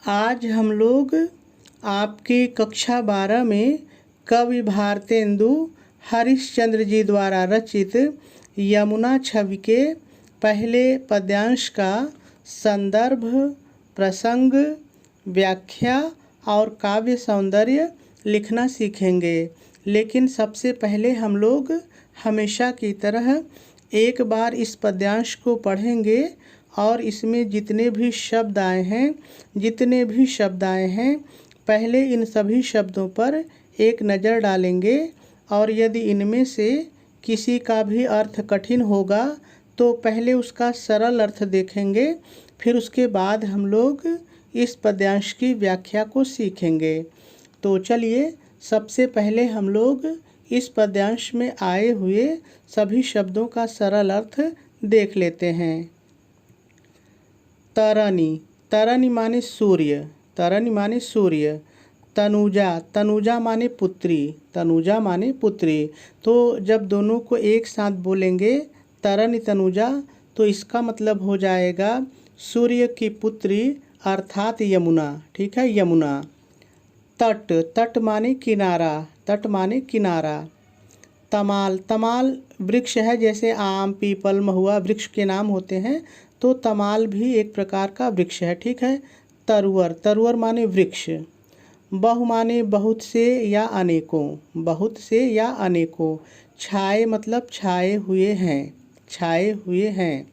आज हम लोग आपकी कक्षा 12 में कवि भारतेंदु हरिश्चंद्र जी द्वारा रचित यमुना छवि के पहले पद्यांश का संदर्भ, प्रसंग, व्याख्या और काव्य सौंदर्य लिखना सीखेंगे। लेकिन सबसे पहले हम लोग हमेशा की तरह एक बार इस पद्यांश को पढ़ेंगे और इसमें जितने भी शब्द आए हैं पहले इन सभी शब्दों पर एक नज़र डालेंगे और यदि इनमें से किसी का भी अर्थ कठिन होगा तो पहले उसका सरल अर्थ देखेंगे, फिर उसके बाद हम लोग इस पद्यांश की व्याख्या को सीखेंगे। तो चलिए सबसे पहले हम लोग इस पद्यांश में आए हुए सभी शब्दों का सरल अर्थ देख लेते हैं। तरनी, तरनी माने सूर्य, तरनी माने सूर्य। तनुजा, तनुजा माने पुत्री, तनुजा माने पुत्री। तो जब दोनों को एक साथ बोलेंगे तरनी तनुजा तो इसका मतलब हो जाएगा सूर्य की पुत्री अर्थात यमुना। ठीक है, यमुना। तट, तट माने किनारा, तट माने किनारा। तमाल, तमाल वृक्ष है, जैसे आम, पीपल, महुआ वृक्ष के नाम होते हैं, तो तमाल भी एक प्रकार का वृक्ष है। ठीक है। तरुवर, तरुवर माने वृक्ष। बहु माने बहुत से या अनेकों, बहुत से या अनेकों। छाए मतलब छाए हुए हैं, छाए हुए हैं।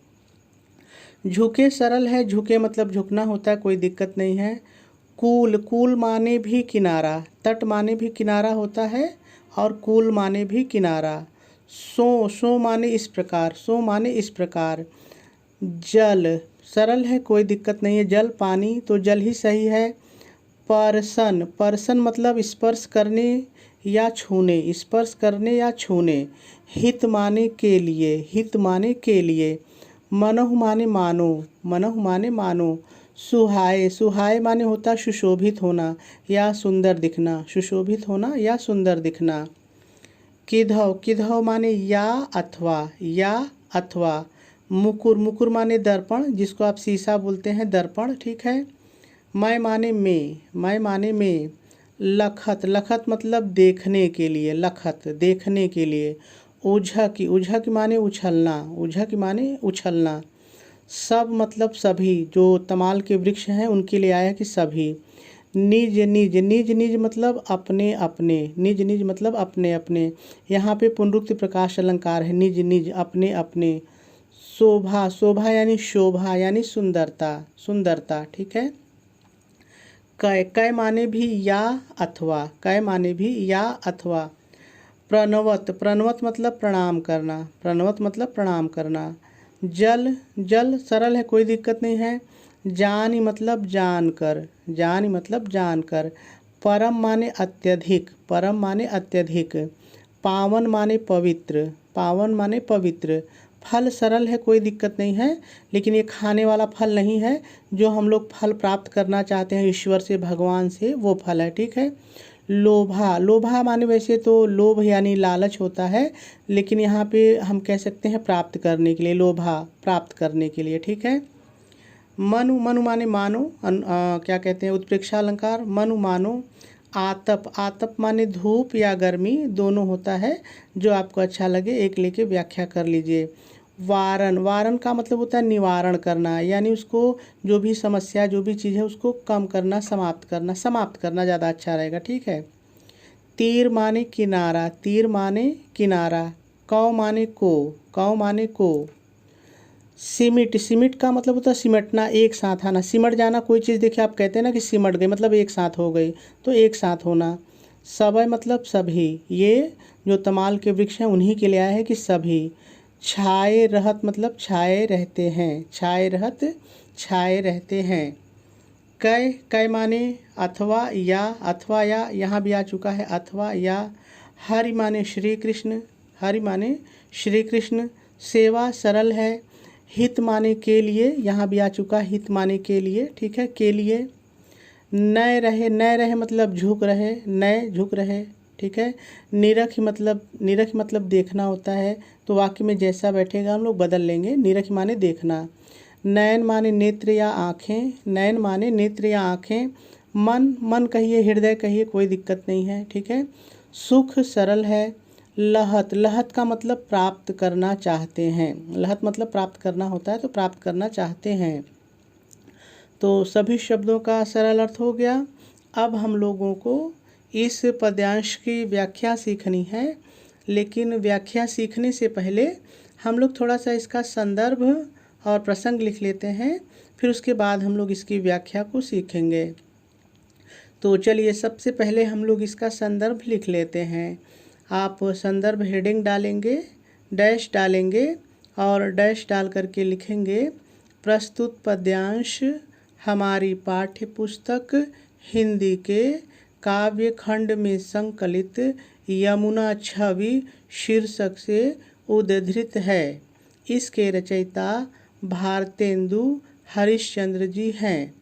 झुके सरल है, झुके मतलब झुकना होता है, कोई दिक्कत नहीं है। कूल, कूल माने भी किनारा, तट माने भी किनारा होता है और कूल माने भी किनारा। सो, सो माने इस प्रकार, सो माने इस प्रकार। जल सरल है, कोई दिक्कत नहीं है, जल पानी, तो जल ही सही है। परसन, परसन मतलब स्पर्श करने या छूने, स्पर्श करने या छूने। हित माने के लिए, हित माने के लिए। मनहु माने मानो, मनहु माने मानो। सुहाए, सुहाए माने होता सुशोभित होना या सुंदर दिखना, सुशोभित होना या सुंदर दिखना। किधव, किधव माने या अथवा, या अथवा। मुकुर, मुकुर माने दर्पण, जिसको आप शीशा बोलते हैं, दर्पण। ठीक है। मैं माने में, मैं माने में। लखत, लखत मतलब देखने के लिए, लखत देखने के लिए। उझक, उझक माने उछलना, उझक माने उछलना। सब मतलब सभी, जो तमाल के वृक्ष हैं उनके लिए आया कि सभी। निज, निज, निज निज मतलब अपने अपने, निज निज मतलब अपने अपने। यहाँ पे पुनरुक्ति प्रकाश अलंकार है, निज निज अपने अपने। शोभा, शोभा यानी शोभा यानी सुंदरता, सुंदरता। ठीक है। कै, कै माने भी या अथवा, कै माने भी या अथवा। प्रणवत, प्रणवत मतलब प्रणाम करना, प्रणवत मतलब प्रणाम करना। जल, जल सरल है, कोई दिक्कत नहीं है। जानी मतलब जानकर, जानी मतलब जानकर। परम माने अत्यधिक, परम माने अत्यधिक। पावन माने पवित्र, पावन माने पवित्र। फल सरल है, कोई दिक्कत नहीं है, लेकिन ये खाने वाला फल नहीं है, जो हम लोग फल प्राप्त करना चाहते हैं ईश्वर से, भगवान से, वो फल है। ठीक है। लोभा, लोभा माने वैसे तो लोभ यानी लालच होता है, लेकिन यहाँ पे हम कह सकते हैं प्राप्त करने के लिए, लोभा प्राप्त करने के लिए। ठीक है। मनु, मनु माने मानो, क्या कहते हैं उत्प्रेक्षा अलंकार, मनु मानो। आतप, आतप माने धूप या गर्मी, दोनों होता है, जो आपको अच्छा लगे एक लेके व्याख्या कर लीजिए। वारण, वारण का मतलब होता है निवारण करना, यानी उसको जो भी समस्या, जो भी चीज़ है उसको कम करना, समाप्त करना, समाप्त करना ज़्यादा अच्छा रहेगा। ठीक है। तीर माने किनारा, तीर माने किनारा। कौ माने को, कौ माने को। सिमट, सिमट का मतलब होता है सिमटना, एक साथ आना, सिमट जाना। कोई चीज़ देखिए आप कहते हैं ना कि सिमट गई, मतलब एक साथ हो गई, तो एक साथ होना। सबय मतलब सभी, ये जो तमाल के वृक्ष हैं उन्हीं के लिए आया है कि सभी। छाए रहत मतलब छाए रहते हैं, छाए रहत छाए रहते हैं। कै, कै माने अथवा या, अथवा या, यहाँ भी आ चुका है अथवा या। हरि माने श्री कृष्ण, हरि माने श्री कृष्ण। सेवा सरल है। हित माने के लिए, यहाँ भी आ चुका है हित माने के लिए। ठीक है, के लिए। नय रहे, नय रहे मतलब झुक रहे, नय झुक रहे। ठीक है। निरख मतलब, निरख मतलब देखना होता है, तो वाक्य में जैसा बैठेगा हम लोग बदल लेंगे। निरख माने देखना। नयन माने नेत्र या आँखें, नयन माने नेत्र या आँखें। मन, मन कहिए, हृदय कहिए, कोई दिक्कत नहीं है, ठीक है। सुख सरल है। लहत, लहत का मतलब प्राप्त करना चाहते हैं, लहत मतलब प्राप्त करना होता है, तो प्राप्त करना चाहते हैं। तो सभी शब्दों का सरल अर्थ हो गया। अब हम लोगों को इस पद्यांश की व्याख्या सीखनी है, लेकिन व्याख्या सीखने से पहले हम लोग थोड़ा सा इसका संदर्भ और प्रसंग लिख लेते हैं, फिर उसके बाद हम लोग इसकी व्याख्या को सीखेंगे। तो चलिए सबसे पहले हम लोग इसका संदर्भ लिख लेते हैं। आप संदर्भ हेडिंग डालेंगे, डैश डालेंगे और डैश डाल करके लिखेंगे प्रस्तुत पद्यांश हमारी पाठ्य पुस्तक हिंदी के काव्य खंड में संकलित यमुना छवि शीर्षक से उद्धृत है। इसके रचयिता भारतेंदु हरिश्चंद्र जी हैं।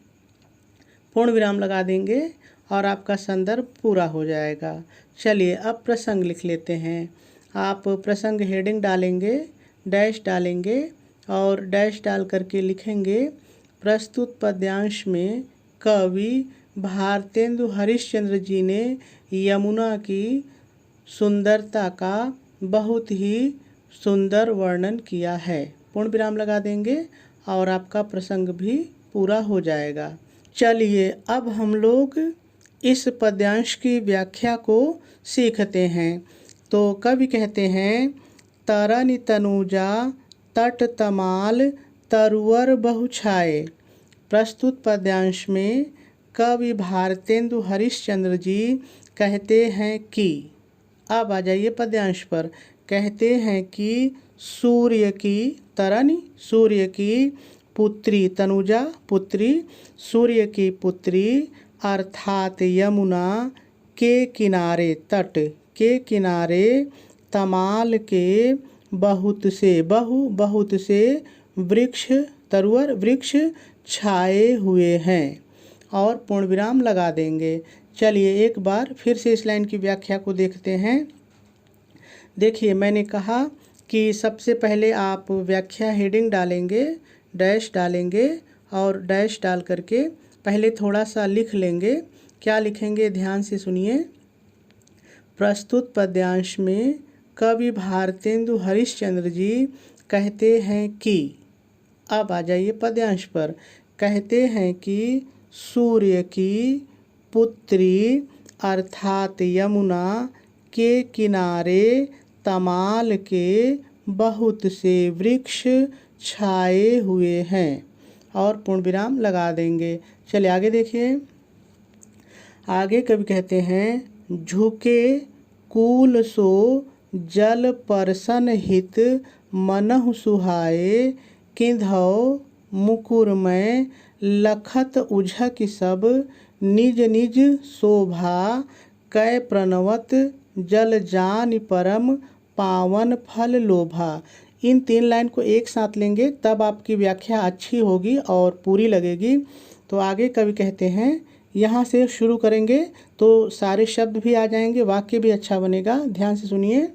पूर्ण विराम लगा देंगे और आपका संदर्भ पूरा हो जाएगा। चलिए अब प्रसंग लिख लेते हैं। आप प्रसंग हेडिंग डालेंगे, डैश डालेंगे और डैश डाल करके लिखेंगे प्रस्तुत पद्यांश में कवि भारतेंदु हरिश्चंद्र जी ने यमुना की सुंदरता का बहुत ही सुंदर वर्णन किया है। पूर्ण विराम लगा देंगे और आपका प्रसंग भी पूरा हो जाएगा। चलिए अब हम लोग इस पद्यांश की व्याख्या को सीखते हैं। तो कवि कहते हैं तरनि तनुजा तट तमाल तरुवर बहुछाए। प्रस्तुत पद्यांश में कवि भारतेंदु हरिश्चंद्र जी कहते हैं कि, अब आ जाइए पद्यांश पर, कहते हैं कि सूर्य की, तरनि सूर्य की पुत्री, तनुजा पुत्री, सूर्य की पुत्री अर्थात यमुना के किनारे, तट के किनारे तमाल के बहुत से, बहुत से वृक्ष, तरुवर वृक्ष छाए हुए हैं। और पूर्ण विराम लगा देंगे। चलिए एक बार फिर से इस लाइन की व्याख्या को देखते हैं। देखिए मैंने कहा कि सबसे पहले आप व्याख्या हेडिंग डालेंगे, डैश डालेंगे और डैश डाल करके पहले थोड़ा सा लिख लेंगे। क्या लिखेंगे ध्यान से सुनिए। प्रस्तुत पद्यांश में कवि भारतेंदु हरिश्चंद्र जी कहते हैं कि, अब आ जाइए पद्यांश पर, कहते हैं कि सूर्य की पुत्री अर्थात यमुना के किनारे तमाल के बहुत से वृक्ष छाए हुए हैं। और पूर्ण विराम लगा देंगे। चलिए आगे देखिए। आगे कवि कहते हैं झुके कूल सो जल परसन हित मनहु सुहाए किंधौ मुकुरमय लखत उझक सब निज निज शोभा कै प्रणवत जल जान परम पावन फल लोभा। इन 3 लाइन को एक साथ लेंगे तब आपकी व्याख्या अच्छी होगी और पूरी लगेगी। तो आगे कवि कहते हैं, यहाँ से शुरू करेंगे तो सारे शब्द भी आ जाएंगे, वाक्य भी अच्छा बनेगा। ध्यान से सुनिए।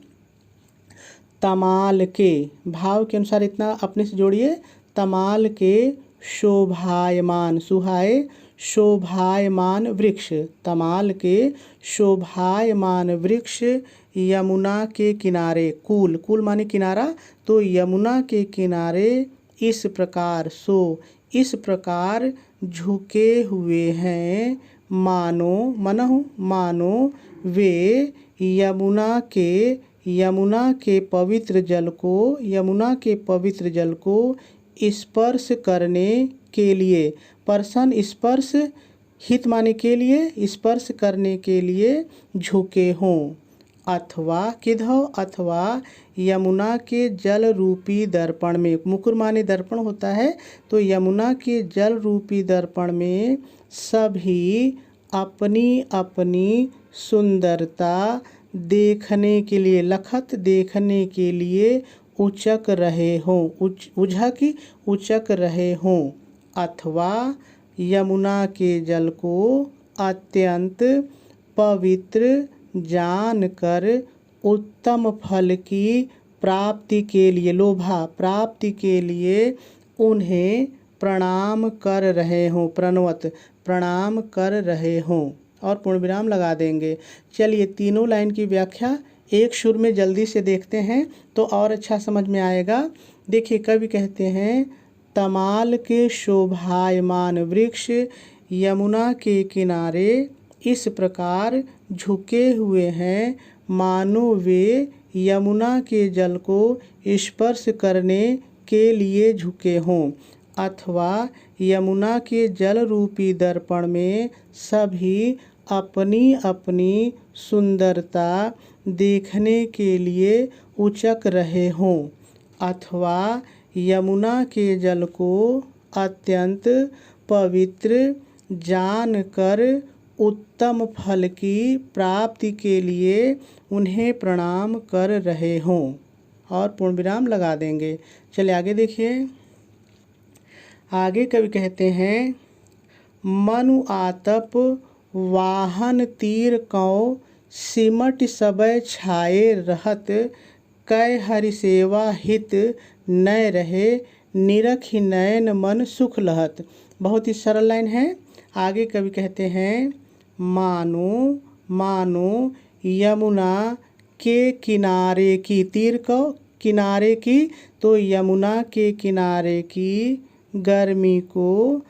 तमाल के, भाव के अनुसार इतना अपने से जोड़िए। तमाल के शोभायमान, सुहाए शोभायमान वृक्ष, तमाल के शोभायमान वृक्ष यमुना के किनारे, कूल, कूल माने किनारा, तो यमुना के किनारे इस प्रकार, सो इस प्रकार झुके हुए हैं मानो, मनहु मानो वे यमुना के पवित्र जल को, यमुना के पवित्र जल को स्पर्श करने के लिए, परसन स्पर्श, हित माने के लिए, स्पर्श करने के लिए झुके हों। अथवा किधौ, अथवा यमुना के जल रूपी दर्पण में, मुकुर माने दर्पण होता है, तो यमुना के जल रूपी दर्पण में सभी अपनी अपनी सुंदरता देखने के लिए, लखत देखने के लिए उचक रहे हों, उचक रहे हों। अथवा यमुना के जल को अत्यंत पवित्र जानकर उत्तम फल की प्राप्ति के लिए, लोभा प्राप्ति के लिए उन्हें प्रणाम कर रहे हों, प्रणवत प्रणाम कर रहे हों, और पूर्ण विराम लगा देंगे। चलिए तीनों लाइन की व्याख्या एक सुर में जल्दी से देखते हैं तो और अच्छा समझ में आएगा। देखिए कवि कहते हैं, तमाल के शोभायमान वृक्ष यमुना के किनारे इस प्रकार झुके हुए हैं मानो वे यमुना के जल को स्पर्श करने के लिए झुके हों, अथवा यमुना के जल रूपी दर्पण में सभी अपनी अपनी सुंदरता देखने के लिए उचक रहे हों, अथवा यमुना के जल को अत्यंत पवित्र जानकर उत्तम फल की प्राप्ति के लिए उन्हें प्रणाम कर रहे हों, और पूर्ण विराम लगा देंगे। चलिए आगे देखिए। आगे कवि कहते हैं, मनु आतप वाहन तीर कौ सिमट सबय छाए रहत, कै हरि सेवा हित नय रहे निरखि नयन मन सुख लहत। बहुत ही सरल लाइन है। आगे कवि कहते हैं, मानो मानो यमुना के किनारे की, तीर को किनारे की, तो यमुना के किनारे की गर्मी को,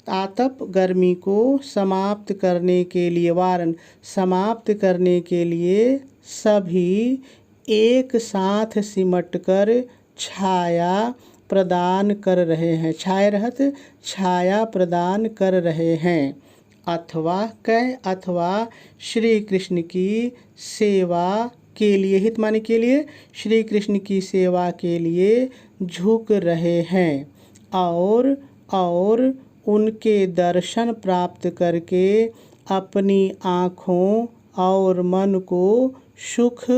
आतप गर्मी को समाप्त करने के लिए, वारण समाप्त करने के लिए सभी एक साथ सिमटकर छाया प्रदान कर रहे हैं, छाए रहत छाया प्रदान कर रहे हैं, अथवा कह अथवा श्री कृष्ण की सेवा के लिए, हित माने के लिए, श्री कृष्ण की सेवा के लिए झुक रहे हैं, और उनके दर्शन प्राप्त करके अपनी आँखों और मन को सुख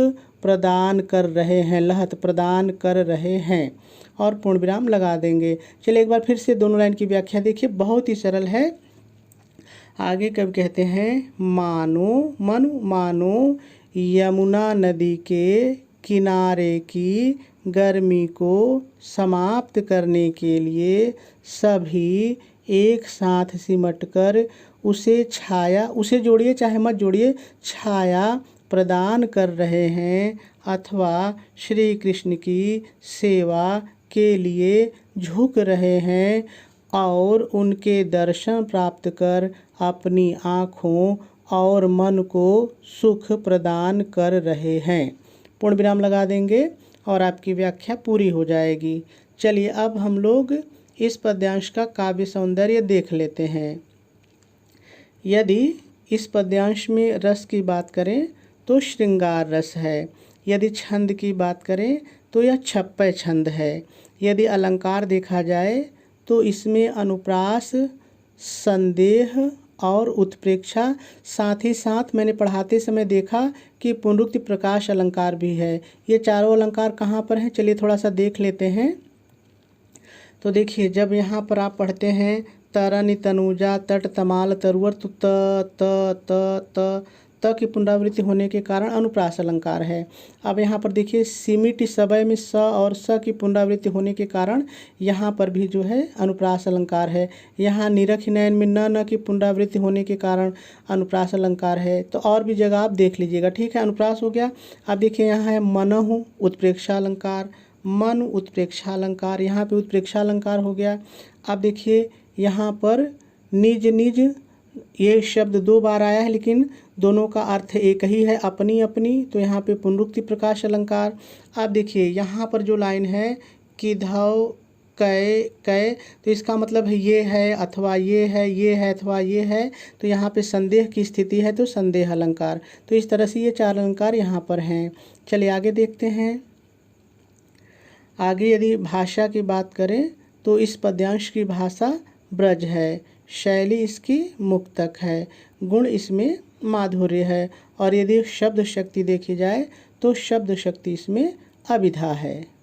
प्रदान कर रहे हैं, लहत प्रदान कर रहे हैं, और पूर्ण विराम लगा देंगे। चलिए एक बार फिर से दोनों लाइन की व्याख्या देखिए, बहुत ही सरल है। आगे कब कहते हैं, मानो यमुना नदी के किनारे की गर्मी को समाप्त करने के लिए सभी एक साथ सिमटकर उसे छाया, उसे जोड़िए चाहे मत जोड़िए, छाया प्रदान कर रहे हैं, अथवा श्री कृष्ण की सेवा के लिए झुक रहे हैं, और उनके दर्शन प्राप्त कर अपनी आँखों और मन को सुख प्रदान कर रहे हैं। पूर्ण विराम लगा देंगे और आपकी व्याख्या पूरी हो जाएगी। चलिए अब हम लोग इस पद्यांश का काव्य सौंदर्य देख लेते हैं। यदि इस पद्यांश में रस की बात करें तो श्रृंगार रस है, यदि छंद की बात करें तो यह छप्पय छंद है, यदि अलंकार देखा जाए तो इसमें अनुप्रास, संदेह और उत्प्रेक्षा, साथ ही साथ मैंने पढ़ाते समय देखा कि पुनरुक्ति प्रकाश अलंकार भी है। ये चारों अलंकार कहाँ पर हैं, चलिए थोड़ा सा देख लेते हैं। तो देखिए जब यहाँ पर आप पढ़ते हैं तरनि तनुजा तट तमाल तरुवर, तो त की पुनरावृत्ति होने के कारण अनुप्रास अलंकार है। अब यहाँ पर देखिए सिमिट सबय में स और स की पुनरावृत्ति होने के कारण यहाँ पर भी जो है अनुप्रास अलंकार है। यहाँ निरख नयन में न की पुनरावृत्ति होने के कारण अनुप्रास अलंकार है। तो और भी जगह आप देख लीजिएगा, ठीक है। अनुप्रास हो गया। अब देखिए यहाँ है मनहु उत्प्रेक्षा अलंकार, मन उत्प्रेक्षा अलंकार, यहाँ पे उत्प्रेक्षा अलंकार हो गया। अब देखिए यहाँ पर निज निज, ये शब्द 2 बार आया है लेकिन दोनों का अर्थ एक ही है, अपनी अपनी, तो यहाँ पे पुनरुक्ति प्रकाश अलंकार। अब देखिए यहाँ पर जो लाइन है किधौ कै कै, तो इसका मतलब है ये है अथवा ये है, ये है अथवा ये है, तो यहाँ पे संदेह की स्थिति है तो संदेह अलंकार। तो इस तरह से ये 4 अलंकार यहाँ पर हैं। चलिए आगे देखते हैं। आगे यदि भाषा की बात करें तो इस पद्यांश की भाषा ब्रज है, शैली इसकी मुक्तक है, गुण इसमें माधुर्य है, और यदि शब्द शक्ति देखी जाए तो शब्द शक्ति इसमें अभिधा है।